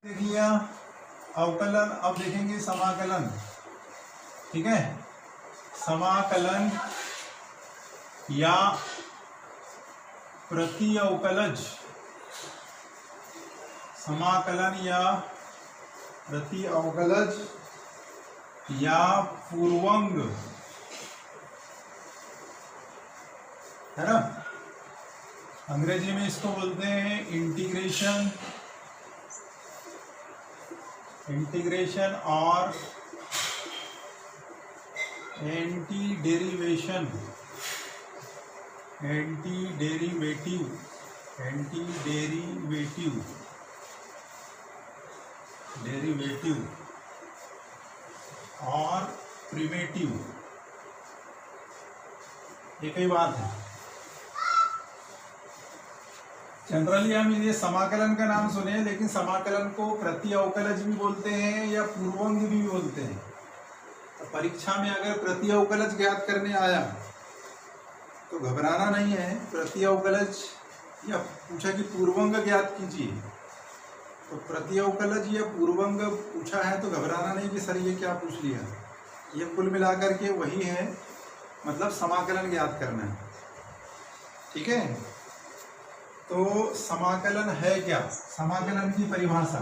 देखिए अवकलन। अब देखेंगे समाकलन। ठीक है, समाकलन या प्रति अवकलज, समाकलन या प्रति अवकलज या पूर्वंग, है ना। अंग्रेजी में इसको बोलते हैं इंटीग्रेशन, इंटीग्रेशन और anti derivation, anti derivative, anti derivative, derivative और प्रिमेटिव, एक ही बात है। जनरली हम ये समाकलन का नाम सुने हैं, लेकिन समाकलन को प्रति अवकलज भी बोलते हैं या पूर्वंग भी बोलते हैं। तो परीक्षा में अगर प्रति अवकलज ज्ञात करने आया तो घबराना नहीं है। प्रति अवकलज या पूछा कि पूर्वंग ज्ञात कीजिए, तो प्रति अवकलज या पूर्वंग पूछा है तो घबराना नहीं कि सर ये क्या पूछ लिया। ये कुल मिलाकर के वही है, मतलब समाकलन ज्ञात करना है। ठीक है, तो समाकलन है क्या? समाकलन की परिभाषा,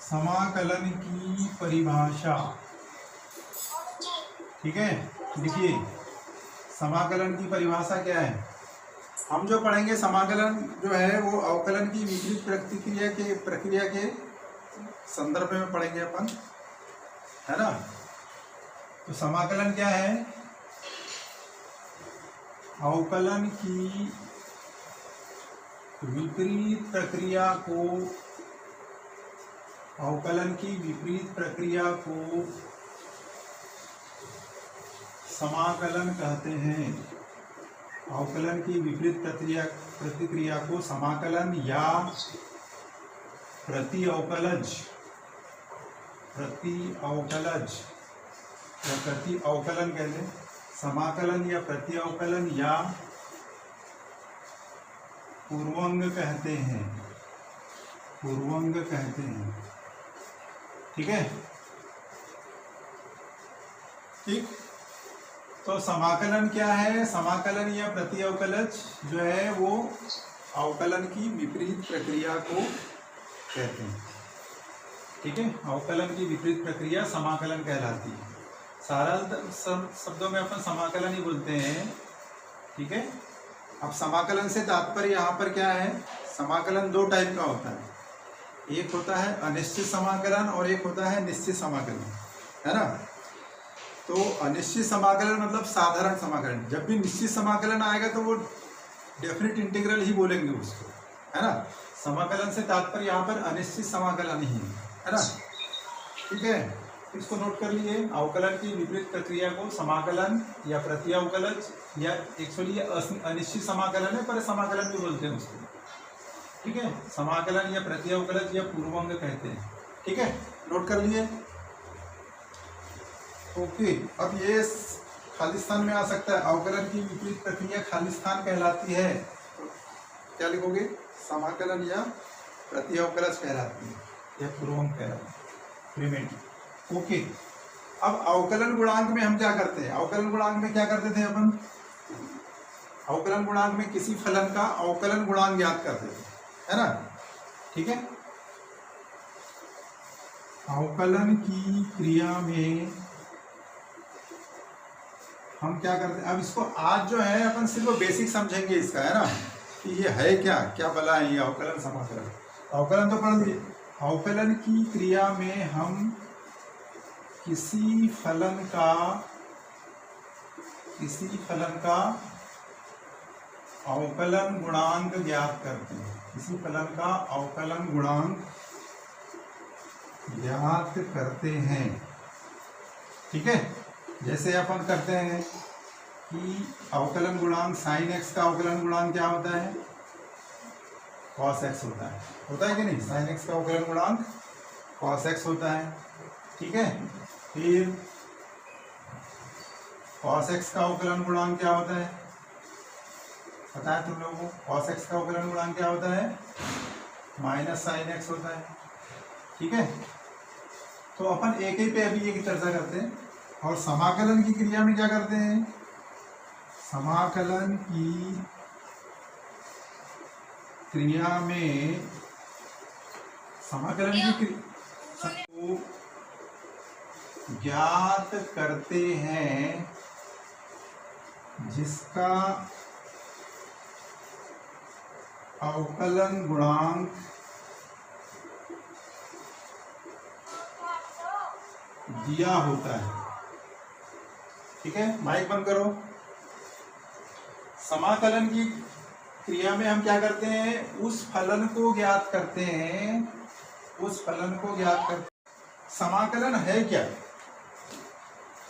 समाकलन की परिभाषा। ठीक है, देखिए समाकलन की परिभाषा क्या है। हम जो पढ़ेंगे समाकलन जो है वो अवकलन की विपरीत प्रक्रिया के संदर्भ में पढ़ेंगे अपन, है ना। तो समाकलन क्या है? अवकलन की विपरीत प्रक्रिया को, अवकलन की विपरीत प्रक्रिया को समाकलन कहते हैं। अवकलन की विपरीत प्रतिक्रिया को समाकलन या प्रति अवकलज, प्रति अवकलज या प्रति अवकलन कहते हैं। समाकलन या प्रति अवकलन या पूर्वंग कहते हैं, पूर्वंग कहते हैं। ठीक है, ठीक। तो समाकलन क्या है? समाकलन या प्रति अवकलज जो है वो अवकलन की विपरीत प्रक्रिया को कहते हैं। ठीक है, अवकलन की विपरीत प्रक्रिया समाकलन कहलाती है। सरल शब्दों में अपन समाकलन ही बोलते हैं। ठीक है, अब समाकलन से तात्पर्य यहाँ पर क्या है? समाकलन दो टाइप का होता है, एक होता है अनिश्चित समाकलन और एक होता है निश्चित समाकलन, है ना। तो अनिश्चित समाकलन मतलब साधारण समाकलन। जब भी निश्चित समाकलन आएगा तो वो डेफिनेट इंटीग्रल ही बोलेंगे उसको, है ना। समाकलन से तात्पर्य यहाँ पर अनिश्चित समाकलन ही है ना। ठीक है, इसको नोट कर लिए। अवकलन की विपरीत प्रक्रिया को समाकलन या प्रति अवकलज या एक्चुअली अनिश्चित समाकलन है पर समाकलन भी बोलते हैं उसको। ठीक है, समाकलन या प्रति अवकलज या पूर्वंग कहते हैं। ठीक है, नोट कर लिए। ओके, अब ये खालिस्तान में आ सकता है। अवकलन की विपरीत प्रक्रिया खालिस्तान कहलाती है। तो क्या लिखोगे? समाकलन या प्रति अवकलज कहलाती है या पूर्वंग कहलाती है, प्रिमेटिव। ओके, अब अवकलन गुणांक में हम क्या करते हैं? अवकलन गुणांक में क्या करते थे अपन? अवकलन गुणांक में किसी फलन का अवकलन गुणांक ज्ञात करते थे, है ना। ठीक है, अवकलन की क्रिया में हम क्या करते हैं? अब इसको आज जो है अपन सिर्फ बेसिक समझेंगे इसका, है ना, कि ये है क्या, क्या भला है ये अवकलन समाकलन। अवकलन तो पढ़ लिए। अवकलन की क्रिया में हम किसी फलन का अवकलन गुणांक ज्ञात करते हैं। किसी फलन का अवकलन गुणांक ज्ञात करते हैं। ठीक है, जैसे अपन करते हैं कि अवकलन गुणांक साइन एक्स का अवकलन गुणांक क्या होता है? कॉस एक्स होता है कि नहीं? साइन एक्स का अवकलन गुणांक कॉस एक्स होता है। ठीक है, फिर cos x का अवकलन गुणांक क्या होता है? पता है तुम लोगों को? cos x का अवकलन गुणांक क्या होता है? माइनस साइन एक्स होता है। ठीक है, तो अपन एक ही पे अभी एक चर्चा करते हैं। और समाकलन की क्रिया में क्या करते हैं, समाकलन की क्रिया में समाकलन की को ज्ञात करते हैं जिसका अवकलन गुणांक दिया होता है। ठीक है, माइक बंद करो। समाकलन की क्रिया में हम क्या करते हैं, उस फलन को ज्ञात करते हैं, उस फलन को ज्ञात करते। समाकलन है क्या,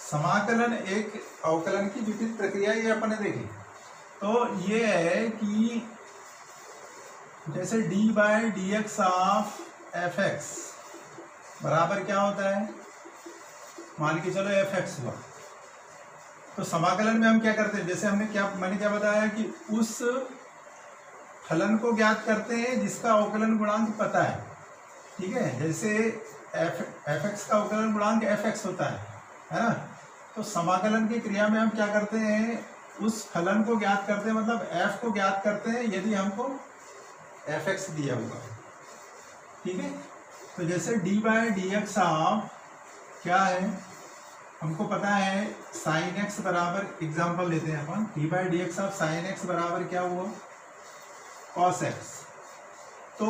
समाकलन एक अवकलन की विपरीत प्रक्रिया, ये अपन ने देखी। तो ये है कि जैसे d by D x of f x बराबर क्या होता है, मान के चलो एफ एक्स हुआ। तो समाकलन में हम क्या करते हैं, जैसे मैंने क्या बताया कि उस फलन को ज्ञात करते हैं जिसका अवकलन गुणांक पता है। ठीक है, जैसे एफ एक्स का अवकलन गुणांक एफ एक्स होता है ना। तो समाकलन की क्रिया में हम क्या करते हैं, उस फलन को ज्ञात करते हैं, मतलब एफ को ज्ञात करते हैं यदि हमको एफ एक्स दिया हुआ। ठीक है, तो जैसे d by D x of क्या है, हमको पता है साइन एक्स बराबर, एग्जाम्पल लेते हैं अपन, D by D x of sine X बराबर क्या हुआ, कॉस एक्स। तो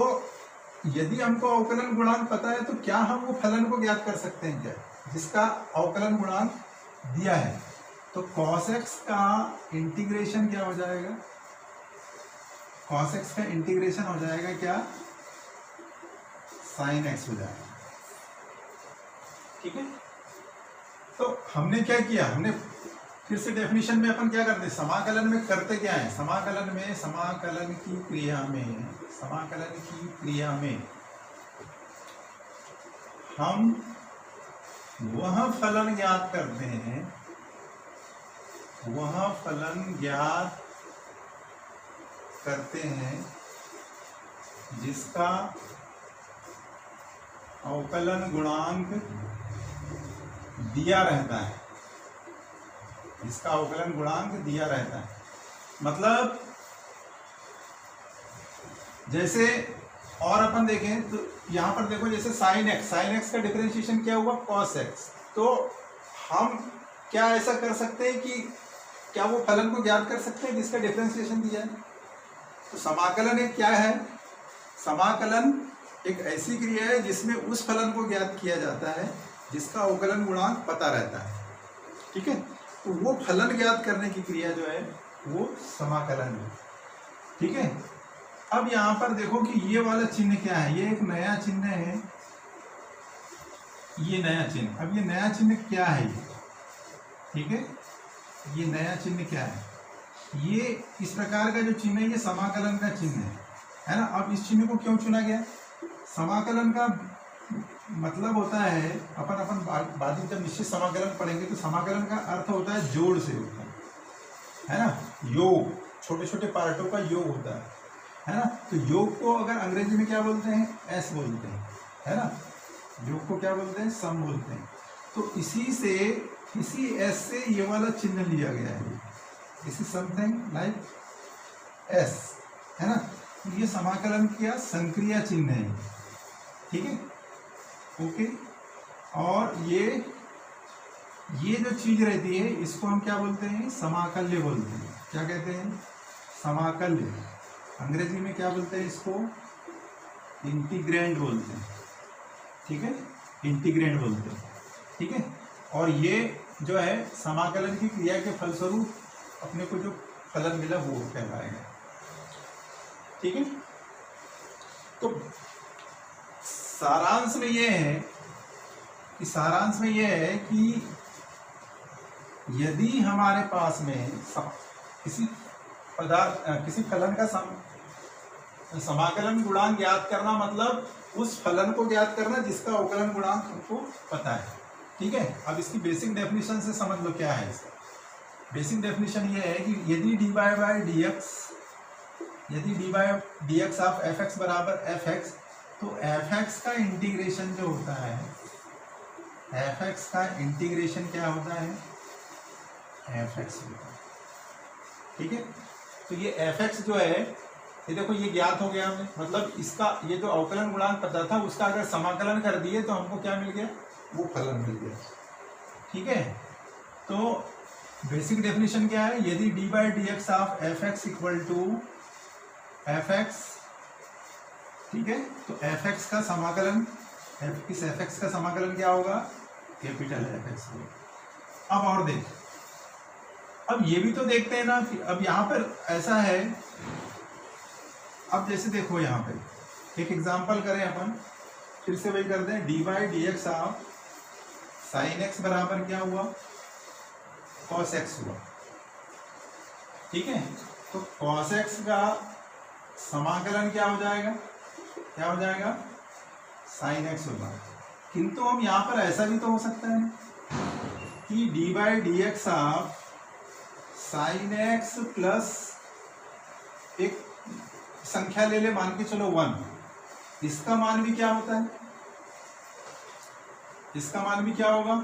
यदि हमको अवकलन गुणांक पता है तो क्या हम वो फलन को ज्ञात कर सकते हैं क्या, जिसका अवकलन गुणांक दिया है। तो कॉस एक्स का इंटीग्रेशन क्या हो जाएगा, कॉस एक्स का इंटीग्रेशन हो जाएगा क्या, साइन एक्स हो जाएगा। ठीक है, तो हमने क्या किया, हमने फिर से डेफिनेशन में अपन क्या करते हैं, समाकलन में करते क्या है, समाकलन में, समाकलन की क्रिया में, समाकलन की क्रिया में हम वह फलन ज्ञात करते हैं, वह फलन ज्ञात करते हैं जिसका अवकलन गुणांक दिया रहता है, जिसका अवकलन गुणांक दिया रहता है। मतलब जैसे और अपन देखें तो यहाँ पर देखो, जैसे साइन एक्स का डिफरेंशिएशन क्या हुआ, कॉस एक्स। तो हम क्या ऐसा कर सकते हैं कि क्या वो फलन को ज्ञात कर सकते हैं जिसका डिफरेंशिएशन दिया है। तो समाकलन एक क्या है, समाकलन एक ऐसी क्रिया है जिसमें उस फलन को ज्ञात किया जाता है जिसका अवकलन गुणांक पता रहता है। ठीक है, तो वो फलन ज्ञात करने की क्रिया जो है वो समाकलन है। ठीक है, अब यहाँ पर देखो कि ये वाला चिन्ह क्या है, ये एक नया चिन्ह है, ये नया चिन्ह। अब ये नया चिन्ह क्या है ये, ठीक है, ये नया चिन्ह क्या है, ये इस प्रकार का जो चिन्ह है ये समाकलन का चिन्ह है ना। अब इस चिन्ह को क्यों चुना गया, समाकलन का मतलब होता है, अपन बाद में जब निश्चित समाकलन पढ़ेंगे तो समाकलन का अर्थ होता है जोड़ से होता है ना, योग, छोटे छोटे पार्टों का योग होता है ना। तो योग को अगर अंग्रेजी में क्या बोलते हैं, एस बोलते हैं, है ना। योग को क्या बोलते हैं, सम बोलते हैं। तो इसी से, इसी एस से ये वाला चिन्ह लिया गया है, this is something like S, है ना। तो ये समाकलन का संक्रिया चिन्ह है, ठीक है, ओके। और ये जो चीज रहती है इसको हम क्या बोलते हैं, समाकल्य बोलते हैं। क्या कहते हैं, समाकल्य। अंग्रेजी में क्या बोलते हैं इसको, इंटीग्रेंड बोलते हैं, ठीक है, इंटीग्रेंड बोलते हैं, ठीक है। और ये जो है समाकलन की क्रिया के फलस्वरूप अपने को जो फलन मिला वो कहलाएगा, ठीक है। तो सारांश में ये है कि यदि हमारे पास में किसी फलन का समाकलन गुणांक ज्ञात करना, मतलब उस फलन को ज्ञात करना जिसका अवकलन गुणांक हमको पता है, ठीक है। अब इसकी बेसिक डेफिनेशन से समझ लो क्या है इसका। बेसिक डेफिनेशन ये है कि यदि dy बाय डी एक्स यदि d by D x of f x बराबर एफ एक्स, तो एफ एक्स का इंटीग्रेशन जो होता है, एफ एक्स का इंटीग्रेशन क्या होता है, एफ एक्स होता है। ठीक है, तो ये एफ एक्स जो है, ये देखो ये ज्ञात हो गया हमें, मतलब इसका ये जो अवकलन गुणांक पता था उसका अगर समाकलन कर दिए तो हमको क्या मिल गया, वो फलन मिल गया। ठीक है, तो बेसिक डेफिनेशन क्या है, यदि d by D x of f x equal to f x, ठीक है, तो एफ एक्स का समाकलन, इस एफ एक्स का समाकलन क्या होगा, कैपिटल एफ एक्स होगा। अब और देख, अब ये भी तो देखते हैं ना कि अब यहाँ पर ऐसा है, अब जैसे देखो यहाँ पे एक एग्जांपल करें अपन, फिर से वही कर दें, D by D x of sine X बराबर क्या हुआ, कॉस एक्स हुआ। ठीक है, तो कॉस एक्स का समाकलन क्या हो जाएगा, क्या हो जाएगा, साइन एक्स होगा। किंतु हम यहाँ पर ऐसा भी तो हो सकता है कि D by D x of sine X plus एक संख्या ले ले, मान के चलो 1, इसका मान भी क्या होता है, इसका मान भी क्या होगा,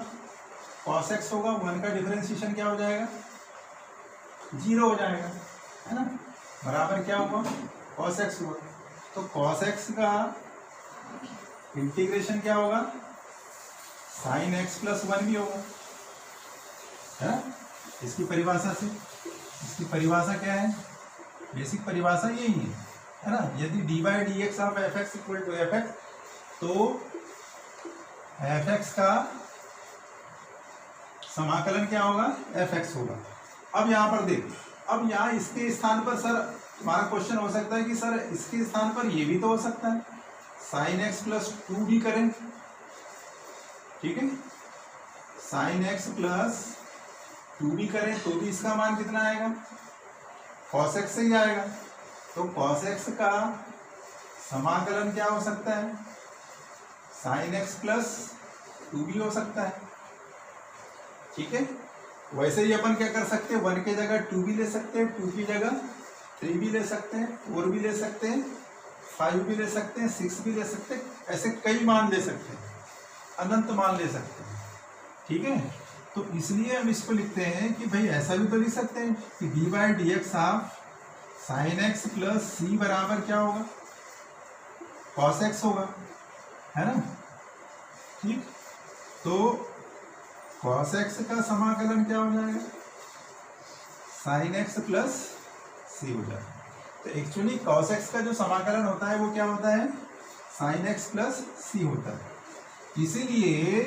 cos x होगा। 1 का डिफरेंशिएशन क्या हो जाएगा, 0 हो जाएगा, है ना, बराबर क्या हुआ, cos x हुआ। तो cos x का इंटीग्रेशन क्या होगा, sin x प्लस 1 भी होगा, है ना। इसकी परिभाषा से, इसकी परिभाषा क्या है, बेसिक परिभाषा यही है ना। यदि d by D x of f x equal to f x, तो एफ एक्स का समाकलन क्या होगा, एफ एक्स होगा। अब यहाँ पर देख, अब यहाँ इसके स्थान पर सर हमारा क्वेश्चन हो सकता है कि सर इसके स्थान पर ये भी तो हो सकता है, साइन एक्स प्लस 2 भी करें। ठीक है, साइन एक्स प्लस 2 भी करें तो भी इसका मान कितना आएगा, cos x से ही आएगा। तो cos x का समाकलन क्या हो सकता है, sin x प्लस 2 भी हो सकता है। ठीक है, वैसे ही अपन क्या कर सकते हैं, 1 की जगह 2 भी ले सकते हैं, 2 की जगह 3 भी ले सकते हैं, 4 भी ले सकते हैं, 5 भी ले सकते हैं, 6 भी ले सकते हैं, ऐसे कई मान ले सकते हैं, अनंत मान ले सकते हैं। ठीक है, तो इसलिए हम इसको लिखते हैं कि भाई ऐसा भी तो लिख सकते हैं कि D by D x of sine X plus C बराबर क्या होगा, कॉस एक्स होगा, है ना। ठीक, तो कॉस एक्स का समाकलन क्या हो जाएगा, साइन एक्स प्लस सी हो जाएगा। तो एक्चुअली कॉस एक्स का जो समाकलन होता है वो क्या होता है, साइन एक्स प्लस सी होता है। इसीलिए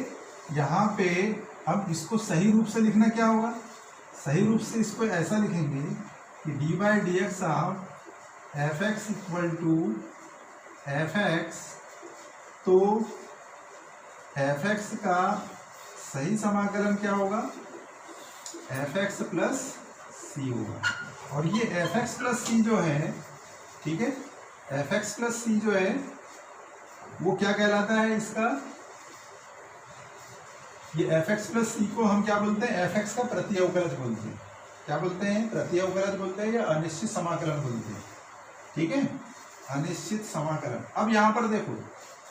यहाँ पे अब इसको सही रूप से लिखना क्या होगा, सही रूप से इसको ऐसा लिखेंगे कि D by D x of f x equal to f x, तो एफ एक्स का सही समाकलन क्या होगा, एफ एक्स प्लस सी होगा। और ये एफ एक्स प्लस सी जो है, ठीक है, एफ एक्स प्लस सी जो है वो क्या कहलाता है, इसका ये एफ एक्स प्लस सी को हम क्या बोलते हैं, एफ एक्स का प्रति अवकलज बोलते हैं। क्या बोलते हैं, प्रति अवकलज बोलते हैं या अनिश्चित समाकलन बोलते हैं। ठीक है, अनिश्चित समाकलन। अब यहाँ पर देखो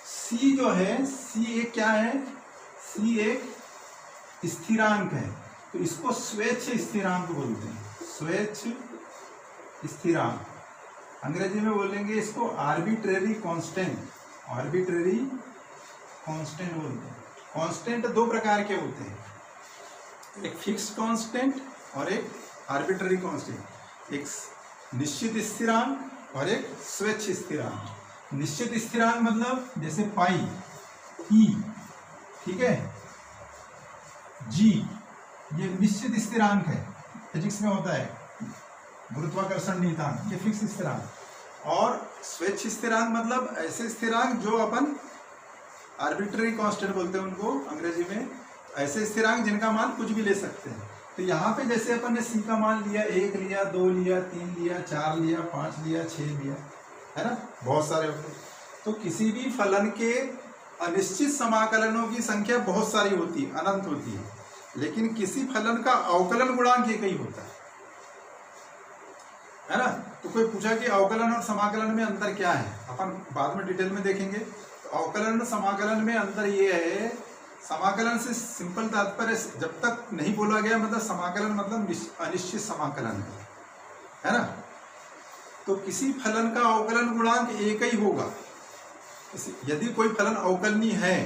सी जो है, सी एक क्या है, सी एक स्थिरांक है, तो इसको स्वेच्छ स्थिरांक बोलते हैं, स्वेच्छ स्थिरांक। अंग्रेजी में बोलेंगे इसको आर्बिट्रेरी कांस्टेंट, आर्बिट्रेरी कांस्टेंट बोलते हैं। कांस्टेंट दो प्रकार के होते हैं, एक फिक्स्ड कांस्टेंट और एक आर्बिट्ररी कांस्टेंट, एक निश्चित स्थिरांक और एक स्वेच्छ स्थिरांक। निश्चित स्थिरांक मतलब जैसे पाई, ई, ठीक है, जी, ये निश्चित स्थिरांक है, फिजिक्स में होता है, गुरुत्वाकर्षण नियतांक, ये फिक्स स्थिरांक। और स्वेच्छ स्थिरांक मतलब ऐसे स्थिरांक जो अपन आर्बिट्ररी कांस्टेंट बोलते हैं उनको अंग्रेजी में, ऐसे स्थिरांक जिनका मान कुछ भी ले सकते हैं। तो यहाँ पे जैसे अपन ने सी का मान लिया, 1 लिया, 2 लिया, 3 लिया, 4 लिया, 5 लिया, 6 लिया, है ना, बहुत सारे होते हैं। तो किसी भी फलन के अनिश्चित समाकलनों की संख्या बहुत सारी होती है, अनंत होती है, लेकिन किसी फलन का अवकलन गुणांक एक ही होता है ना। तो कोई पूछा कि अवकलन और समाकलन में अंतर क्या है, अपन बाद में डिटेल में देखेंगे। तो अवकलन और समाकलन में अंतर ये है, समाकलन से सिंपल तात्पर्य जब तक नहीं बोला गया मतलब समाकलन मतलब अनिश्चित समाकलन है ना। तो किसी फलन का अवकलन गुणांक एक ही होगा। यदि कोई फलन अवकलनीय है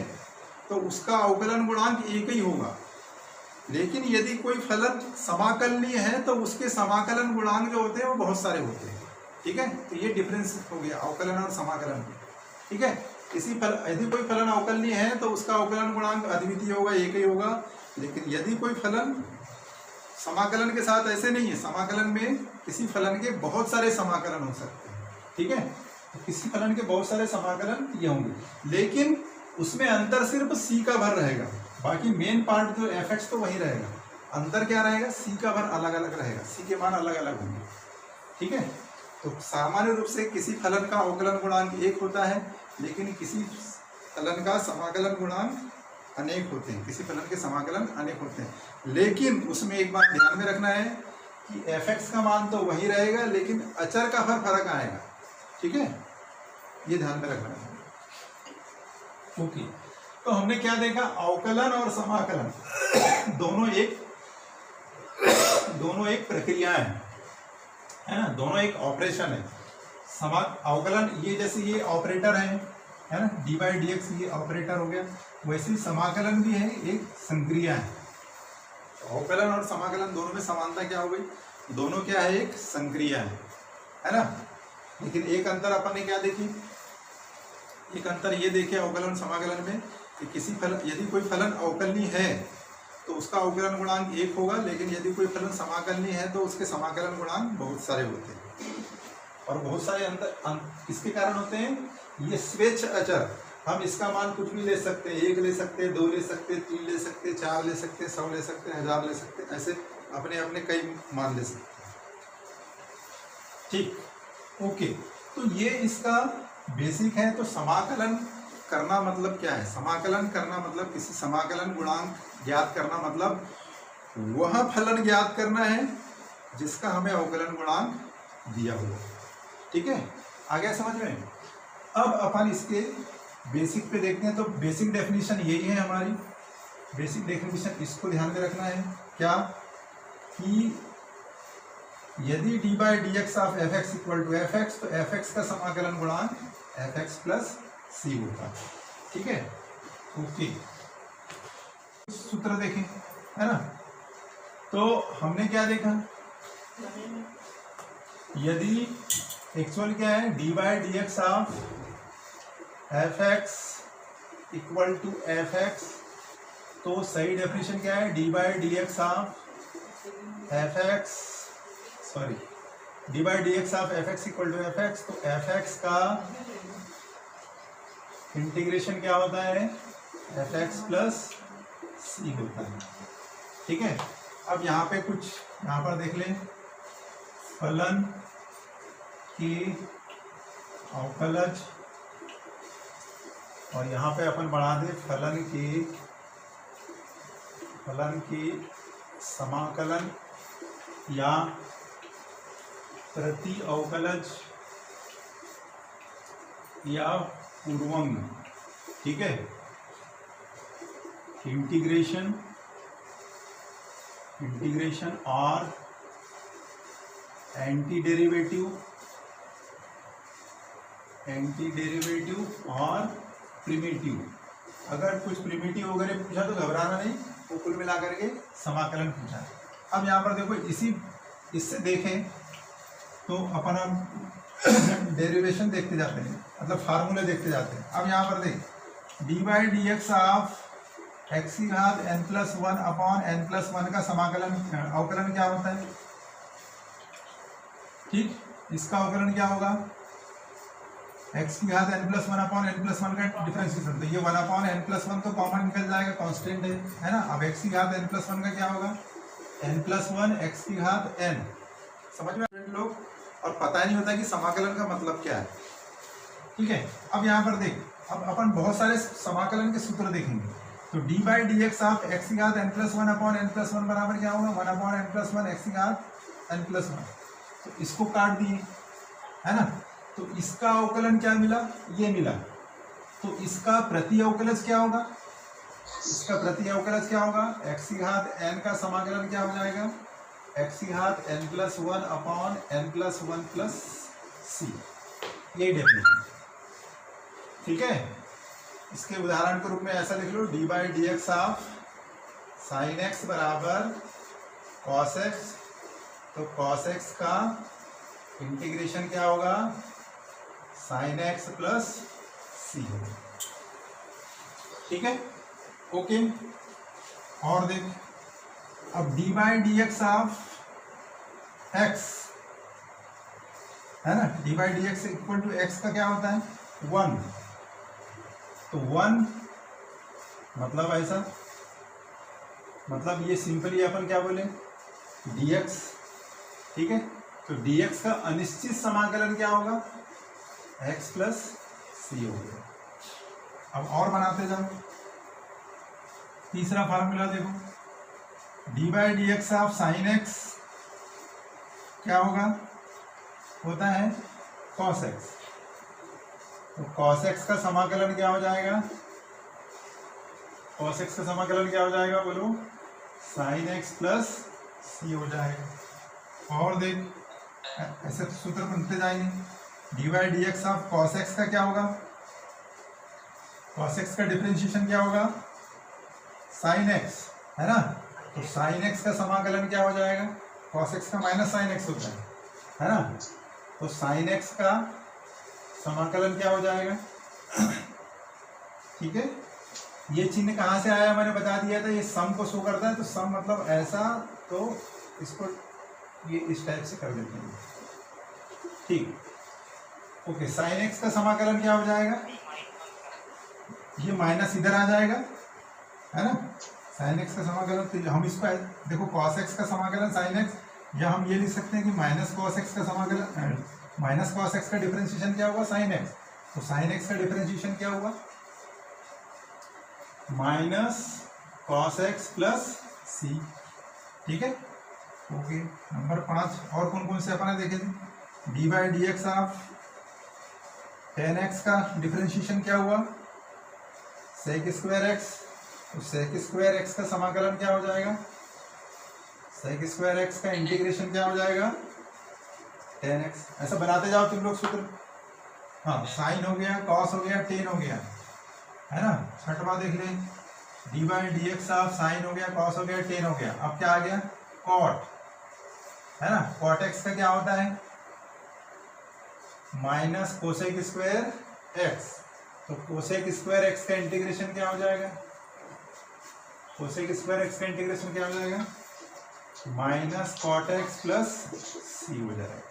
तो उसका अवकलन गुणांक एक ही होगा, लेकिन यदि कोई फलन समाकलनीय है तो उसके समाकलन गुणांक जो होते हैं वो बहुत सारे होते हैं। ठीक है, तो ये डिफरेंस हो गया अवकलन और समाकलन। ठीक है, यदि कोई फलन अवकलनीय है तो उसका अवकलन गुणांक अद्वितीय होगा, एक ही होगा। लेकिन यदि कोई फलन समाकलन के साथ ऐसे नहीं है, समाकलन में किसी फलन के बहुत सारे समाकलन हो सकते हैं। ठीक है, तो किसी फलन के बहुत सारे समाकलन ये होंगे, लेकिन उसमें अंतर सिर्फ सी का भर रहेगा, बाकी मेन पार्ट जो एफ(x) तो वही रहेगा। अंतर क्या रहेगा, सी का भर अलग अलग रहेगा, सी के मान अलग अलग होंगे। ठीक है, तो सामान्य रूप से किसी फलन का अवकलन गुणांक एक होता है, लेकिन किसी फलन का समाकलन गुणांक अनेक होते हैं, किसी फलन के समाकलन अनेक होते हैं। लेकिन उसमें एक बात ध्यान में रखना है कि एफ(x) का मान तो वही रहेगा, लेकिन अचर का फर्क आएगा। ठीक है, ये ध्यान में रखना है। ओके, तो हमने क्या देखा, अवकलन और समाकलन दोनों एक प्रक्रिया है ना, दोनों एक ऑपरेशन है। अवकलन ये जैसे ये ऑपरेटर है ना, dy/dx ये ऑपरेटर हो गया, वैसे समाकलन भी है, एक संक्रिया है। अवकलन और समाकलन दोनों में समानता क्या हो गई, दोनों क्या है, एक संक्रिया है ना। लेकिन एक अंतर अपन ने क्या देखी, एक अंतर ये देखे अवकलन समाकलन में कि किसी फलन, यदि कोई फलन अवकलनीय है तो उसका अवकलन गुणांक एक होगा, लेकिन यदि कोई फलन समाकलनीय है तो उसके समाकलन गुणांक बहुत सारे होते हैं। और बहुत सारे अंतर किसके कारण होते हैं, ये स्वेच्छ अचर, हम इसका मान कुछ भी ले सकते हैं, 1 ले सकते हैं, 2 ले सकते हैं, 3 ले सकते हैं, 4 ले सकते हैं, 100 ले सकते हैं, 1000 ले सकते हैं, ऐसे अपने अपने कई मान ले सकते हैं। ठीक, ओके, तो ये इसका बेसिक है। तो समाकलन करना मतलब क्या है, समाकलन करना मतलब किसी समाकलन गुणांक ज्ञात करना, मतलब वह फलन ज्ञात करना है जिसका हमें अवकलन गुणांक दिया हुआ। ठीक है, आ गया समझ में। अब अपन इसके बेसिक पे देखते हैं। तो बेसिक डेफिनेशन यही है हमारी, बेसिक डेफिनेशन इसको ध्यान में रखना है क्या, कि यदि dy/dx of f(x) equal to f(x) तो f(x) का समाकलन गुणांक f(x) प्लस c होता है। ठीक है, ओके, सूत्र देखें है ना। तो हमने क्या देखा, यदि एक्चुअल क्या है, dy/dx of f(x) equal to f(x), तो सही डेफिनेशन क्या है, dy/dx of f(x) equal to f(x), तो f(x) का इंटीग्रेशन क्या होता है, f(x) प्लस c होता है। ठीक है, अब यहाँ पे कुछ यहाँ पर देख लें, फलन की अवकलज, और यहाँ पे अपन बढ़ा दें फलन की समाकलन या प्रति अवकलज या पूर्वंग। ठीक है, इंटीग्रेशन और एंटी डेरिवेटिव और प्रिमिटिव। अगर कुछ प्रिमिटिव वगैरह पूछा तो घबराना नहीं, वो कुल मिलाकर के समाकलन पूछा। अब यहाँ पर देखो, इससे देखें तो अपन डेरिवेशन देखते जाते हैं, मतलब फार्मूले देखते जाते हैं। अब यहाँ पर देख, dy/dx of x⁴n+1 upon n+1 का समाकलन अवकलन क्या होता है। ठीक, इसका अवकलन क्या होगा, x⁴n+1 अपॉन n+1 का डिफरेंशिएशन। तो ये 1 अपॉन n+1 तो कॉमन निकल जाएगा, कांस्टेंट है ना। अब x⁴n+1 का क्या होगा, n+1 x⁴n। समझ में लोग, और पता ही नहीं होता कि समाकलन का मतलब क्या है। ठीक है, अब यहाँ पर देख, अब अपन बहुत सारे समाकलन के सूत्र देखेंगे। तो dy/dx of x⁴n+1 upon n+1 बराबर क्या होगा, 1 अपॉन n+1 x⁴n+1। तो इसको काट दिए, है ना। तो इसका अवकलन क्या मिला, ये मिला। तो इसका प्रति अवकलज क्या होगा, इसका प्रति अवकलज क्या होगा, x की घात n का समाकलन क्या हो जाएगा, x की घात n+1 upon n+1 plus c। यही डेफिनेशन, ठीक है। इसके उदाहरण के रूप में ऐसा लिख लो, d/dx ऑफ साइन x बराबर कॉस x। तो कॉस x का इंटीग्रेशन क्या होगा, साइन x प्लस c होगा, ठीक है, ओके। और देख, अब d/dx ऑफ x है ना, d/dx इक्वल टू x का क्या होता है 1। तो 1 मतलब ऐसा, मतलब ये सिंपली अपन क्या बोले dx, ठीक है। तो dx का अनिश्चित समाकलन क्या होगा, x प्लस c हो गया। अब और बनाते जाओ, तीसरा फार्मूला देखो, d/dx ऑफ साइन x क्या होगा, होता है cos x। तो cos x का समाकलन क्या हो जाएगा, cos x का समाकलन क्या हो जाएगा बोलो, साइन x प्लस c हो जाएगा। और देख, ऐसे तो सूत्र बनते जाएंगे, d/dx ऑफ cos x का क्या होगा, cos x का डिफरेंशिएशन क्या होगा, साइन x, है ना। तो साइन x का समाकलन क्या हो जाएगा, cos x का माइनस साइन x होता है ना। तो साइन x का समाकलन क्या हो जाएगा, ठीक है। ये चिन्ह कहाँ से आया मैंने बता दिया था, ये सम को शो करता है। तो सम मतलब ऐसा, तो इसको ये इस टाइप से कर देते हैं, ठीक, ओके। साइन x का समाकलन क्या हो जाएगा, ये माइनस इधर आ जाएगा, है ना। साइन x का समाकलन, तो हम इसको देखो cos x का समाकलन साइन x, या हम ये लिख सकते हैं कि माइनस cos x का समाकलन, माइनस cos x का डिफरेंशिएशन क्या होगा, साइन x। तो साइन x का डिफरेंशिएशन क्या होगा, minus cos x plus c, ठीक है, ओके। नंबर 5 और कौन कौन से अपने देखे थे, d/dx ऑफ tan x का डिफरेंशिएशन क्या हुआ, sec स्क्वायर x। तो sec स्क्वायर x का समाकलन क्या हो जाएगा, sec स्क्वायर x का इंटीग्रेशन क्या हो जाएगा, tan x। ऐसा बनाते जाओ तुम लोग सूत्र। हाँ, साइन हो गया, cos हो गया, tan हो गया, है ना। छठवा देख ले, d/dx ऑफ साइन हो गया, cos हो गया, tan हो गया। अब क्या आ गया, cot, है ना। cot x का क्या होता है, माइनस कोसेक स्क्वायर x। तो कोसेक स्क्वायर x का इंटीग्रेशन क्या हो जाएगा, कोसेक स्क्वायर x का इंटीग्रेशन क्या हो जाएगा, minus cot x plus c हो जाएगा,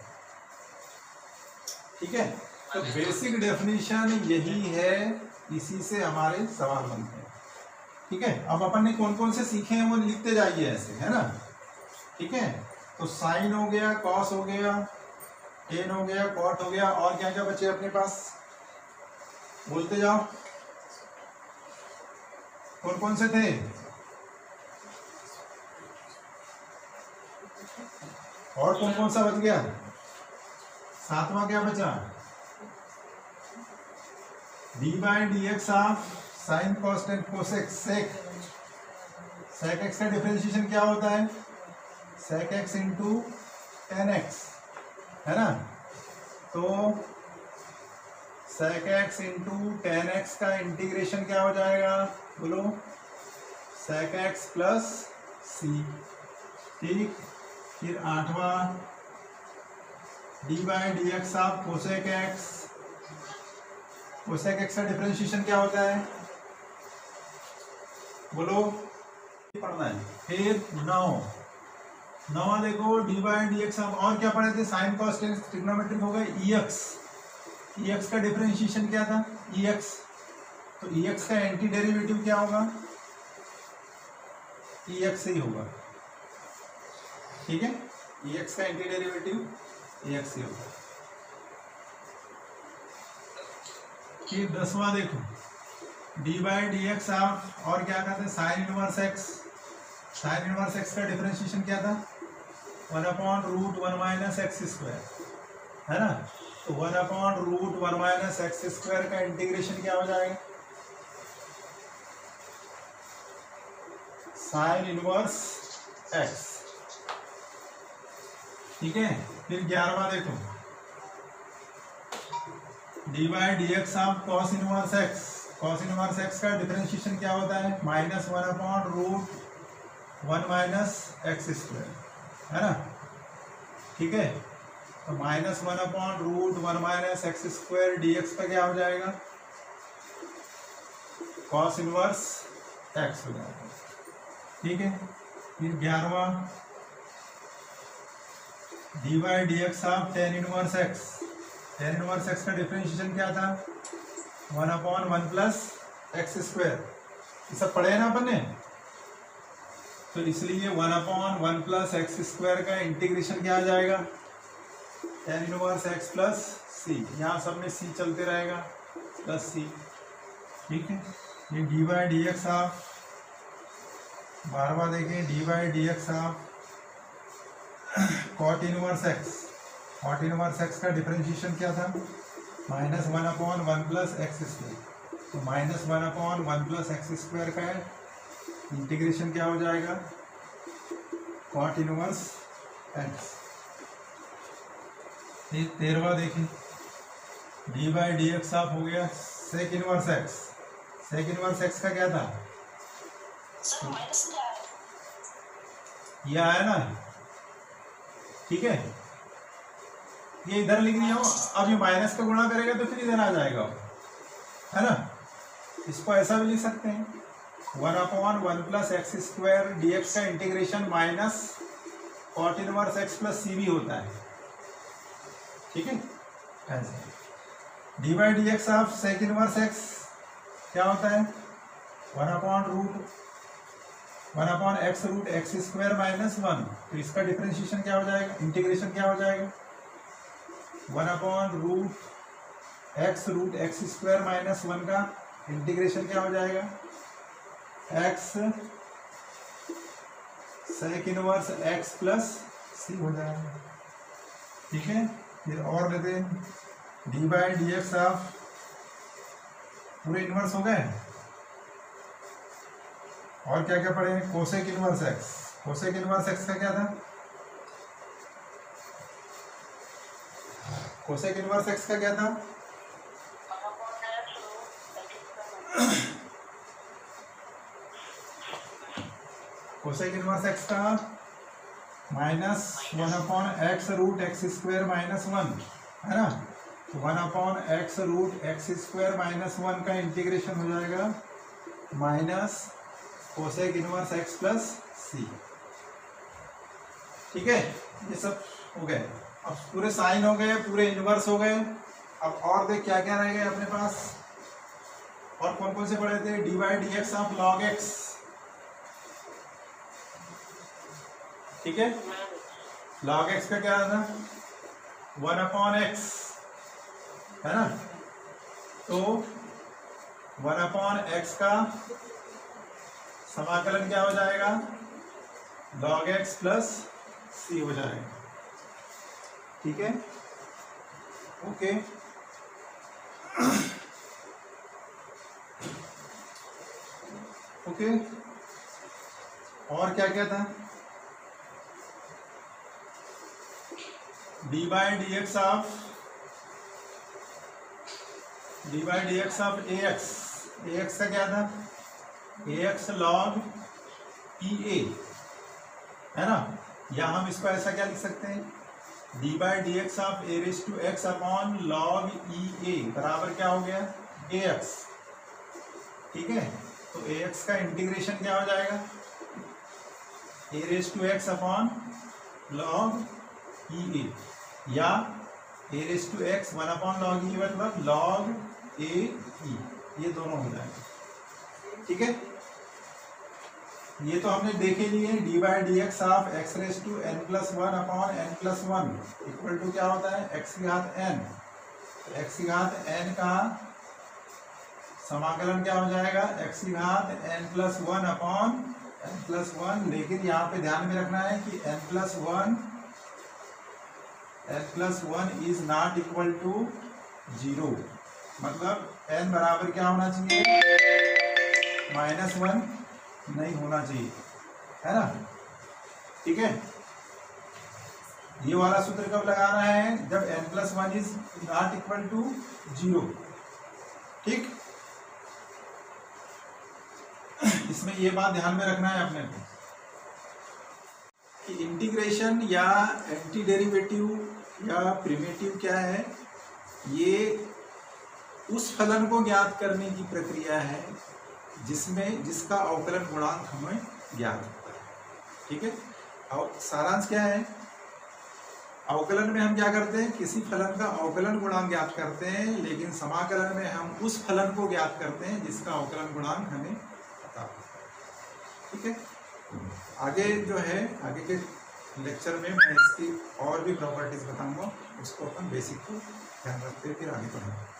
ठीक है। तो बेसिक डेफिनेशन यही है, इसी से हमारे सवाल बनते हैं, ठीक है। अब अपन ने कौन कौन से सीखे हैं वो लिखते जाइए ऐसे, है ना, ठीक है। तो साइन हो गया, कॉस हो गया, टेन हो गया, कॉट हो गया, और क्या क्या बचे अपने पास, बोलते जाओ, कौन कौन से थे, और कौन कौन सा बच गया, सातवां क्या बचा, d/dx of sine cos tan cosec sec. Sec x का डिफरेंशिएशन क्या होता है, sec x into tan x, है ना। तो sec x into tan x का इंटीग्रेशन क्या हो जाएगा बोलो, सेक एक्स प्लस सी, ठीक। फिर आठवां, d/dx of cosec x. Cosec x का डिफरेंशिएशन क्या होता है बोलो, पढ़ना है। फिर नौवां देखो, d/dx ऑफ, और क्या पढ़े थे, साइन कॉस टेन ट्रिग्नोमेट्रिक हो गए, एक्स का डिफरेंशिएशन क्या था, एक्स। तो एक्स का एंटी डेरिवेटिव क्या होगा, एक्स ही होगा, ठीक है। एक्स का एंटी डेरिवेटिव एक्स ही होगा। फिर 10वां देखो, d/dx ऑफ, और क्या कहते हैं, sine inverse x. Sine inverse X का डिफरेंशिएशन क्या था, 1/√1 - x², है ना। तो 1/√1 माइनस एक्स स्क्वायर का इंटीग्रेशन क्या हो जाएगा, साइन इनवर्स एक्स। ठीक है, फिर 11वां देखो, D by D x of cos inverse x. Cos inverse X का डिफरेंशिएशन क्या होता है, -1/√1 माइनस एक्स स्क्वायर, है ना। ठीक है, तो -1/√1 minus x square D X का क्या हो जाएगा, कॉस इनवर्स एक्स हो जाएगा। ठीक है, फिर 11वां, D by D x of tan inverse X. Tan inverse X का डिफरेंशिएशन क्या था, 1/1 प्लस एक्स स्क्वायर। ये सब पढ़े ना अपन ने, तो इसलिए 1/1 प्लस एक्स स्क्वायर का इंटीग्रेशन क्या आ जाएगा, टेन इनवर्स एक्स प्लस सी। यहाँ सब में सी चलते रहेगा, प्लस सी। ठीक है, ये D by D x of 12वां देखें, D by D x of cot inverse X. Cot inverse X का डिफरेंशिएशन क्या था, -1/1 प्लस एक्स स्क्वायर। तो -1/1 प्लस एक्स स्क्वायर का इंटीग्रेशन क्या हो जाएगा, कॉट इनवर्स एक्स। 13वां देखें, D by D x of हो गया sec inverse X. Sec inverse X का क्या था, ये आया ना। ठीक है, ये इधर लिख दिया हो, अब ये माइनस का गुणा करेगा तो फिर इधर आ जाएगा, है ना। इसको ऐसा भी लिख सकते हैं, 1/1 plus X square D X का integration minus cot inverse X plus C भी होता है। ठीक है, ऐसे D by D x of sec inverse X क्या होता है, 1/x स्क्वायर माइनस 1। तो इसका डिफरेंशिएशन क्या हो जाएगा, इंटीग्रेशन क्या हो जाएगा, 1/√x स्क्वायर माइनस 1 का इंटीग्रेशन क्या हो जाएगा, x sec inverse x plus C हो जाएगा। ठीक है, फिर और लेते हैं, D by D x of पूरे इनवर्स हो गए। और क्या क्या पढ़े, cosec inverse X. Cosec inverse X का क्या था, कोसेक इनवर्स एक्स का क्या था, कोसेक इनवर्स एक्स का -1/x√x स्क्वायर माइनस 1, है ना। तो 1/x√x स्क्वायर माइनस 1 का इंटीग्रेशन हो जाएगा minus cosec inverse X plus C. ठीक है, ये सब हो गए। अब पूरे साइन हो गए, पूरे इनवर्स हो गए। अब और देख क्या क्या रह गए अपने पास, और कौन कौन से पढ़े थे, D by D x of log x. ठीक है, लॉग एक्स का क्या था, 1/x, है ना। तो 1/x का समाकलन क्या हो जाएगा, log x प्लस सी हो जाएगा। ठीक है, ओके। ओके, और क्या क्या था, D by D x of A x का क्या था, ax log EA, है ना। या हम इसको ऐसा क्या लिख सकते हैं, D by D x of a⁻x upon log EA बराबर क्या हो गया, ax। ठीक है, तो ax का इंटीग्रेशन क्या हो जाएगा, a⁻x अपॉन log EA, या a⁻x 1/log E मतलब log AE, ये दोनों हो जाएंगे। ठीक है, ये तो हमने देखे लिए, d by D x of x⁻n+1 upon n+1 equal to क्या होता है, x की घात n। x की घात n का समाकलन क्या हो जाएगा, x की घात n+1 अपॉन n+1। लेकिन यहाँ पे ध्यान में रखना है कि n+1 n+1 is not equal to 0, मतलब n बराबर क्या होना चाहिए, -1 नहीं होना चाहिए, है ना। ठीक है, ये वाला सूत्र कब लगाना है, जब n+1 is not equal to 0। ठीक, इसमें ये बात ध्यान में रखना है अपने को कि इंटीग्रेशन या एंटी डेरिवेटिव या प्रिमिटिव क्या है, ये उस फलन को ज्ञात करने की प्रक्रिया है जिसका अवकलन गुणांक हमें ज्ञात होता है। ठीक है, और सारांश क्या है, अवकलन में हम क्या करते हैं, किसी फलन का अवकलन गुणांक ज्ञात करते हैं, लेकिन समाकलन में हम उस फलन को ज्ञात करते हैं जिसका अवकलन गुणांक हमें पता होता है। ठीक है, आगे जो है, आगे के लेक्चर में मैं इसकी और भी प्रॉपर्टीज बताऊंगा, उसको अपन बेसिक को ध्यान रखते हैं, फिर आगे बढ़ेंगे।